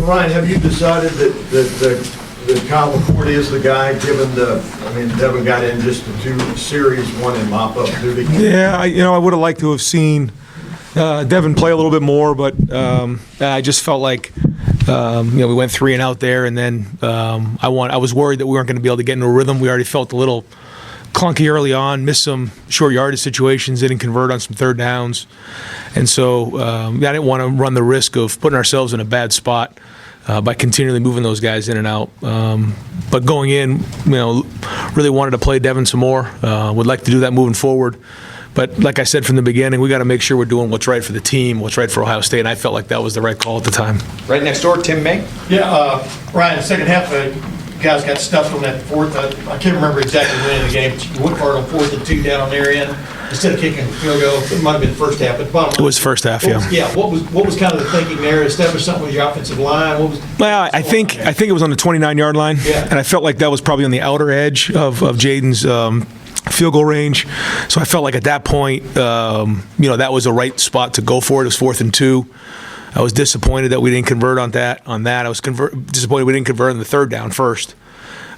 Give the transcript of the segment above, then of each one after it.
Ryan, have you decided that Kyle McCord is the guy, given Devin got in just the 2 series, one in mop-up duty? Yeah, I would have liked to have seen Devin play a little bit more, but I just felt like we went 3 and out there, and then I was worried that we weren't going to be able to get into a rhythm. We already felt a little clunky early on, missed some short yardage situations, didn't convert on some third downs, and so I didn't want to run the risk of putting ourselves in a bad spot by continually moving those guys in and out. But going in, really wanted to play Devin some more. Would like to do that moving forward. But like I said from the beginning, we got to make sure we're doing what's right for the team, what's right for Ohio State, and I felt like that was the right call at the time. Right next door, Tim May. Yeah, Ryan, the second half, guys got stuffed on that fourth. I can't remember exactly when in the game. You went for it on 4th and 2 down on their end instead of kicking the field goal. It might have been the first half, but the bottom line, It was first half, yeah. What was kind of the thinking there? Establish something with your offensive line. Well, I think it was on the 29-yard line, and I felt like that was probably on the outer edge of Jaden's field goal range. So I felt like at that point, that was the right spot to go for it. It was 4th and 2. I was disappointed that we didn't convert on that. I was disappointed we didn't convert on the third down first.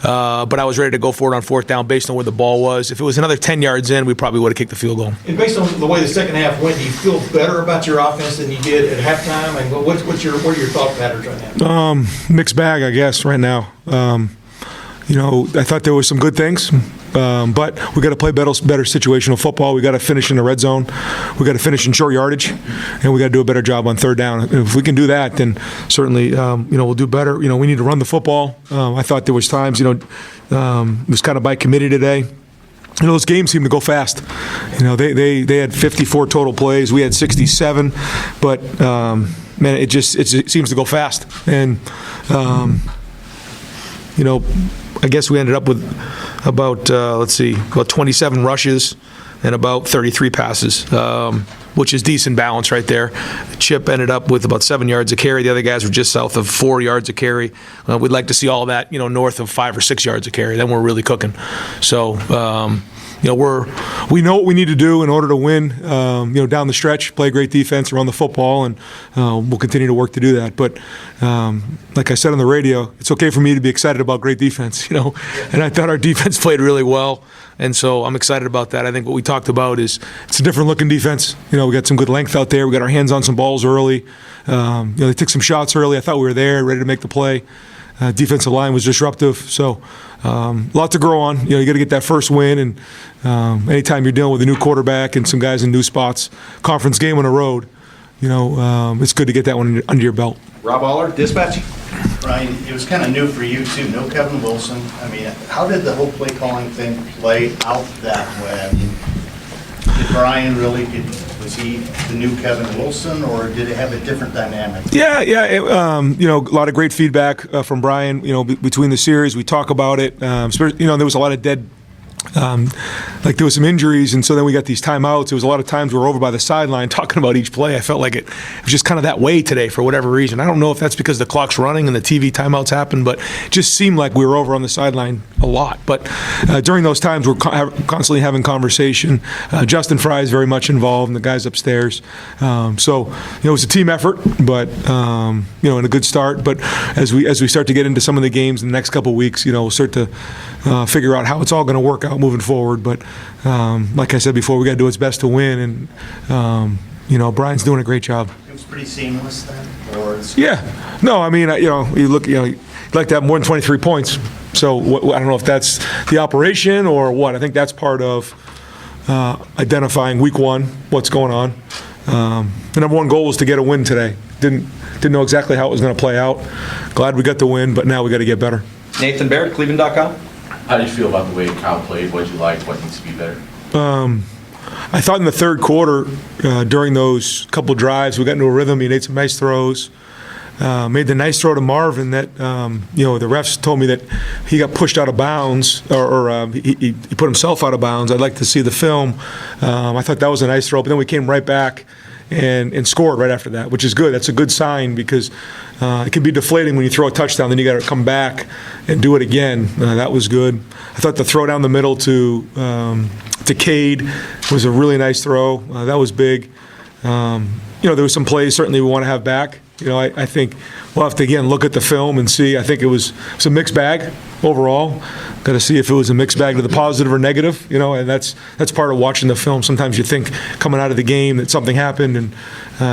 But I was ready to go for it on 4th down based on where the ball was. If it was another 10 yards in, we probably would have kicked the field goal. And based on the way the second half went, do you feel better about your offense than you did at halftime? And what are your thought patterns right now? Mixed bag, I guess, right now. I thought there was some good things, but we got to play better situational football. We got to finish in the red zone. We got to finish in short yardage, and we got to do a better job on third down. If we can do that, then certainly we'll do better. We need to run the football. I thought there was times it was kind of by committee today. Those games seem to go fast. They had 54 total plays. We had 67, but man, it seems to go fast. And I guess we ended up with about 27 rushes and about 33 passes, which is decent balance right there. Chip ended up with about 7 yards a carry. The other guys were just south of 4 yards a carry. We'd like to see all that, north of 5 or 6 yards a carry. Then we're really cooking. So, we know what we need to do in order to win. Down the stretch, play great defense, run the football, and we'll continue to work to do that. But like I said on the radio, it's okay for me to be excited about great defense. And I thought our defense played really well, and so I'm excited about that. I think what we talked about is it's a different looking defense. We got some good length out there. We got our hands on some balls early. They took some shots early. I thought we were there, ready to make the play. Defensive line was disruptive, so a lot to grow on. You got to get that first win, and anytime you're dealing with a new quarterback and some guys in new spots, conference game on the road, it's good to get that one under your belt. Rob Aller, Dispatch. Ryan, it was kind of new for you too. No Kevin Wilson. How did the whole play calling thing play out that way? Did Brian really was he the new Kevin Wilson, or did it have a different dynamic? Yeah. A lot of great feedback from Brian. Between the series, we talk about it. There was a lot of dead. There was some injuries, and so then we got these timeouts. It was a lot of times we were over by the sideline talking about each play. I felt like it was just kind of that way today for whatever reason. I don't know if that's because the clock's running and the TV timeouts happen, but it just seemed like we were over on the sideline a lot. But during those times, we're constantly having conversation. Justin Fry is very much involved, and the guys upstairs. So it was a team effort, but in a good start. But as we start to get into some of the games in the next couple of weeks, we'll start to figure out how it's all going to work out moving forward. But like I said before, we got to do what's best to win, and Brian's doing a great job. It was pretty seamless then, or yeah. No, you look, you'd like to have more than 23 points. So I don't know if that's the operation or what. I think that's part of identifying week one, what's going on. The number one goal was to get a win today. Didn't know exactly how it was going to play out. Glad we got the win, but now we got to get better. Nathan Baird, Cleveland.com. How do you feel about the way Kyle played? What did you like? What needs to be better? I thought in the third quarter, during those couple drives, we got into a rhythm. He made some nice throws. Made the nice throw to Marvin that, the refs told me that he got pushed out of bounds, or he put himself out of bounds. I'd like to see the film. I thought that was a nice throw, but then we came right back and scored right after that, which is good. That's a good sign, because it can be deflating when you throw a touchdown, then you got to come back and do it again. That was good. I thought the throw down the middle to Cade was a really nice throw. That was big. There were some plays certainly we want to have back. I think we'll have to, again, look at the film and see. I think it's a mixed bag overall. Got to see if it was a mixed bag to the positive or negative, and that's part of watching the film. Sometimes you think coming out of the game that something happened, and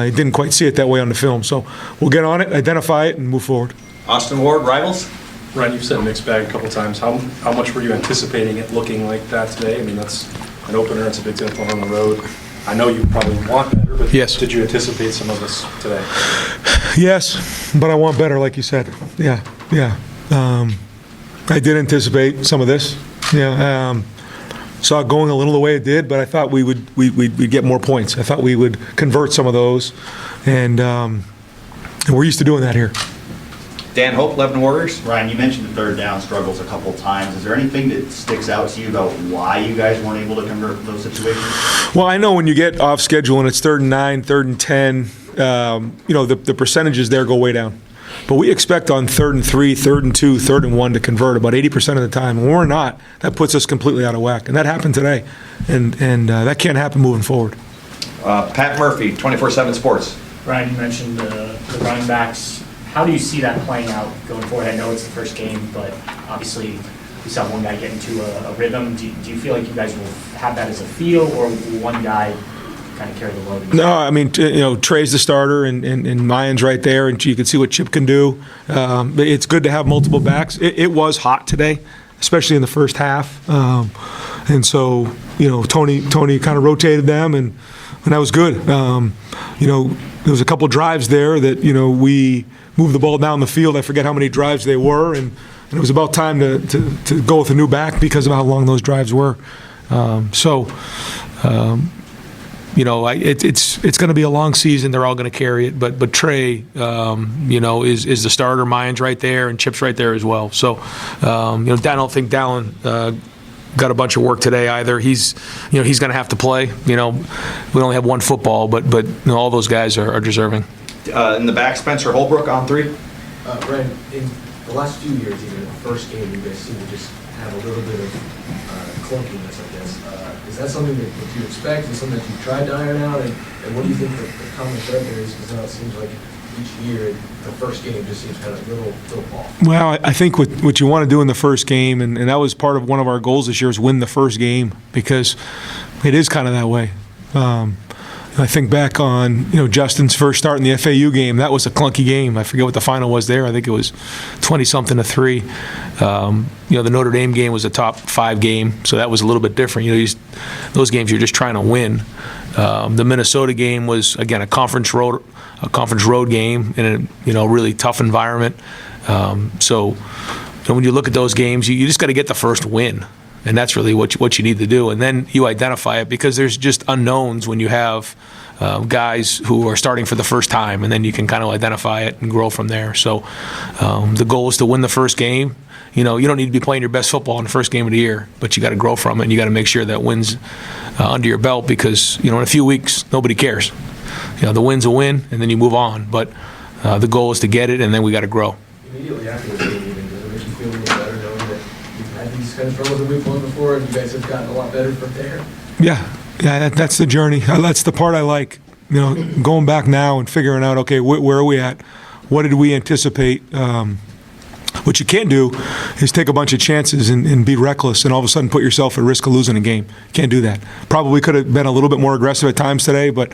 you didn't quite see it that way on the film. So we'll get on it, identify it, and move forward. Austin Ward, Rivals. Ryan, you've said mixed bag a couple times. How much were you anticipating it looking like that today? I mean, that's an opener. It's a big deal on the road. I know you probably want better, but Yes. Did you anticipate some of this today? Yes, but I want better, like you said. Yeah. I did anticipate some of this. Saw it going a little the way it did, but I thought we'd get more points. I thought we would convert some of those, and we're used to doing that here. Dan Hope, Lebanon Warriors. Ryan, you mentioned the third down struggles a couple times. Is there anything that sticks out to you about why you guys weren't able to convert those situations? Well, I know when you get off schedule and it's 3rd and 9, 3rd and 10, the percentages there go way down. But we expect on 3rd and 3, 3rd and 2, 3rd and 1 to convert about 80% of the time. When we're not, that puts us completely out of whack. And that happened today. And that can't happen moving forward. Pat Murphy, 24/7 Sports. Ryan, you mentioned the running backs. How do you see that playing out going forward? I know it's the first game, but obviously we saw one guy get into a rhythm. Do you feel like you guys will have that as a feel, or will one guy kind of carry the load? No, I mean, Trey's the starter, and Mayan's right there, and you can see what Chip can do. It's good to have multiple backs. It was hot today, especially in the first half. And so, Tony kind of rotated them, and that was good. There was a couple drives there that, we moved the ball down the field. I forget how many drives they were, and it was about time to go with a new back because of how long those drives were. It's going to be a long season. They're all going to carry it, but Trey, is the starter. Mayan's right there, and Chip's right there as well. So, I don't think Dallin got a bunch of work today either. He's going to have to play. We only have one football, but all those guys are deserving. In the back, Spencer Holbrook on 3. Ryan, in the last few years, even in the first game, you guys seem to just have a little bit of clunkiness, I guess. Is that something that you expect? Is it something that you've tried to iron out? And what do you think the common thread there is? Because now it seems like each year, the first game just seems kind of a little off. Well, I think what you want to do in the first game, and that was part of one of our goals this year, is win the first game, because it is kind of that way. I think back on, Justin's first start in the FAU game. That was a clunky game. I forget what the final was there. I think it was 20-something to 3. The Notre Dame game was a top 5 game, so that was a little bit different. Those games you're just trying to win. The Minnesota game was, again, a conference road game in a really tough environment. So when you look at those games, you just got to get the first win. And that's really what you need to do. And then you identify it, because there's just unknowns when you have guys who are starting for the first time, and then you can kind of identify it and grow from there. So the goal is to win the first game. You don't need to be playing your best football in the first game of the year, but you got to grow from it, and you got to make sure that wins under your belt, because, in a few weeks, nobody cares. The win's a win, and then you move on. But the goal is to get it, and then we got to grow. Immediately after the game, even, does it make you feel a little better knowing that you've had these kind of struggles in week 1 before, and you guys have gotten a lot better from there? Yeah, that's the journey. That's the part I like. Going back now and figuring out, okay, where are we at? What did we anticipate? What you can't do is take a bunch of chances and be reckless and all of a sudden put yourself at risk of losing a game. Can't do that. Probably could have been a little bit more aggressive at times today, but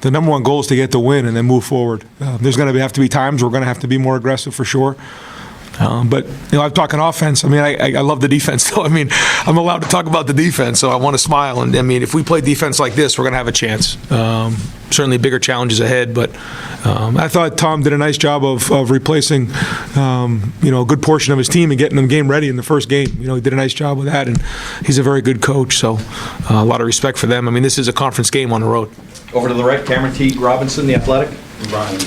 the number one goal is to get the win and then move forward. There's going to have to be times we're going to have to be more aggressive for sure. But I'm talking offense. I mean, I love the defense, though. I mean, I'm allowed to talk about the defense, so I want to smile. And I mean, if we play defense like this, we're going to have a chance. Certainly bigger challenges ahead, but I thought Tom did a nice job of replacing, a good portion of his team and getting them game ready in the first game. He did a nice job with that, and he's a very good coach. So a lot of respect for them. I mean, this is a conference game on the road. Over to the right, Cameron T. Robinson, The Athletic. Ryan,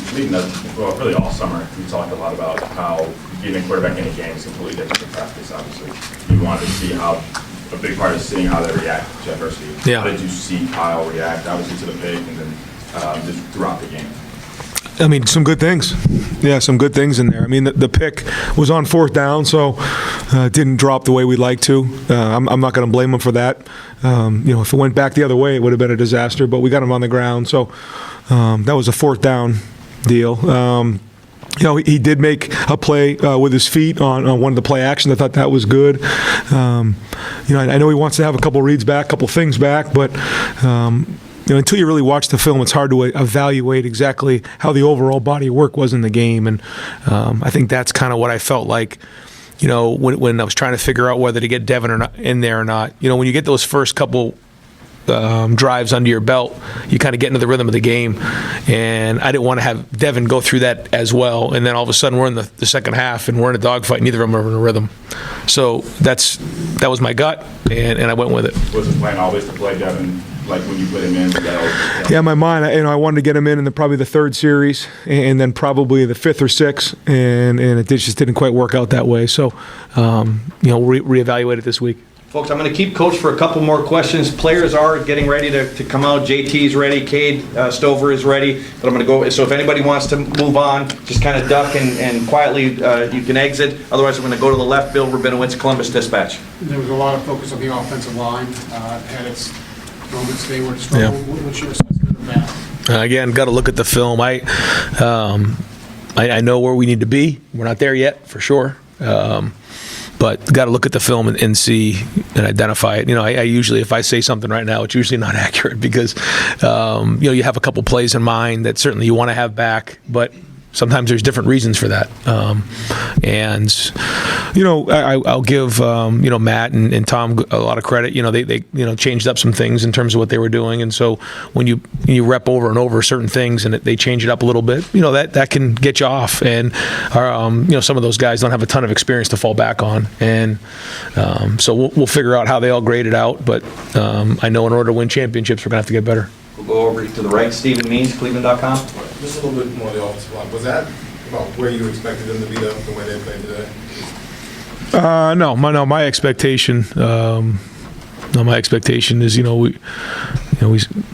really all summer, you talked a lot about how giving quarterback any game is completely different from practice, obviously. You wanted to see how, a big part is seeing how they react to adversity. Yeah. How did you see Kyle react, obviously, to the pick, and then just throughout the game? I mean, some good things. Yeah, some good things in there. I mean, the pick was on 4th down, so it didn't drop the way we'd like to. I'm not going to blame him for that. If it went back the other way, it would have been a disaster, but we got him on the ground. So that was a 4th down deal. He did make a play with his feet on one of the play actions. I thought that was good. I know he wants to have a couple reads back, a couple things back, but until you really watch the film, it's hard to evaluate exactly how the overall body of work was in the game. And I think that's kind of what I felt like, when I was trying to figure out whether to get Devin or not in there or not. When you get those first couple drives under your belt, you kind of get into the rhythm of the game, and I didn't want to have Devin go through that as well, and then all of a sudden we're in the second half and we're in a dogfight, neither of them are in a rhythm. So that was my gut, and I went with it. Was the plan always to play Devin, like when you put him in? Yeah, in my mind, I wanted to get him in probably the third series, and then probably the fifth or sixth, and it just didn't quite work out that way. So, reevaluate it this week. Folks, I'm going to keep Coach for a couple more questions. Players are getting ready to come out. JT's ready. Cade Stover is ready. But I'm going to go. So if anybody wants to move on, just kind of duck and quietly you can exit. Otherwise, I'm going to go to the left. Bill Rabinowitz, Columbus Dispatch. There was a lot of focus on the offensive line. Had its moments they were struggling. Yeah. What's your assessment of that? Again, got to look at the film. I know where we need to be. We're not there yet, for sure. But got to look at the film and see and identify it. I usually, if I say something right now, it's usually not accurate because, you have a couple plays in mind that certainly you want to have back, but sometimes there's different reasons for that. I'll give, Matt and Tom a lot of credit. They changed up some things in terms of what they were doing. And so when you rep over and over certain things and they change it up a little bit, that can get you off. And, some of those guys don't have a ton of experience to fall back on. And so we'll figure out how they all grade it out. But I know in order to win championships, we're going to have to get better. We'll go over to the right. Stephen Means, Cleveland.com. Just a little bit more of the offensive line. Was that about where you expected them to be, the way they played today? No. My expectation. My expectation is, we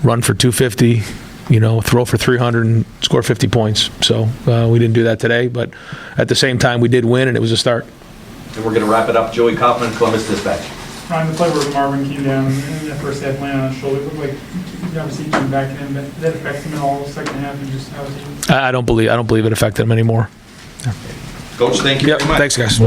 run for 250, throw for 300 and score 50 points. So we didn't do that today, but at the same time, we did win, and it was a start. And we're going to wrap it up. Joey Kaufman, Columbus Dispatch. Ryan, the play where Marvin came down in that first half, landed on his shoulder, it looked like he obviously came back in, but did that affect him at all the second half? And just how was he? I don't believe it affected him anymore. Coach, thank you very much. Thanks, guys.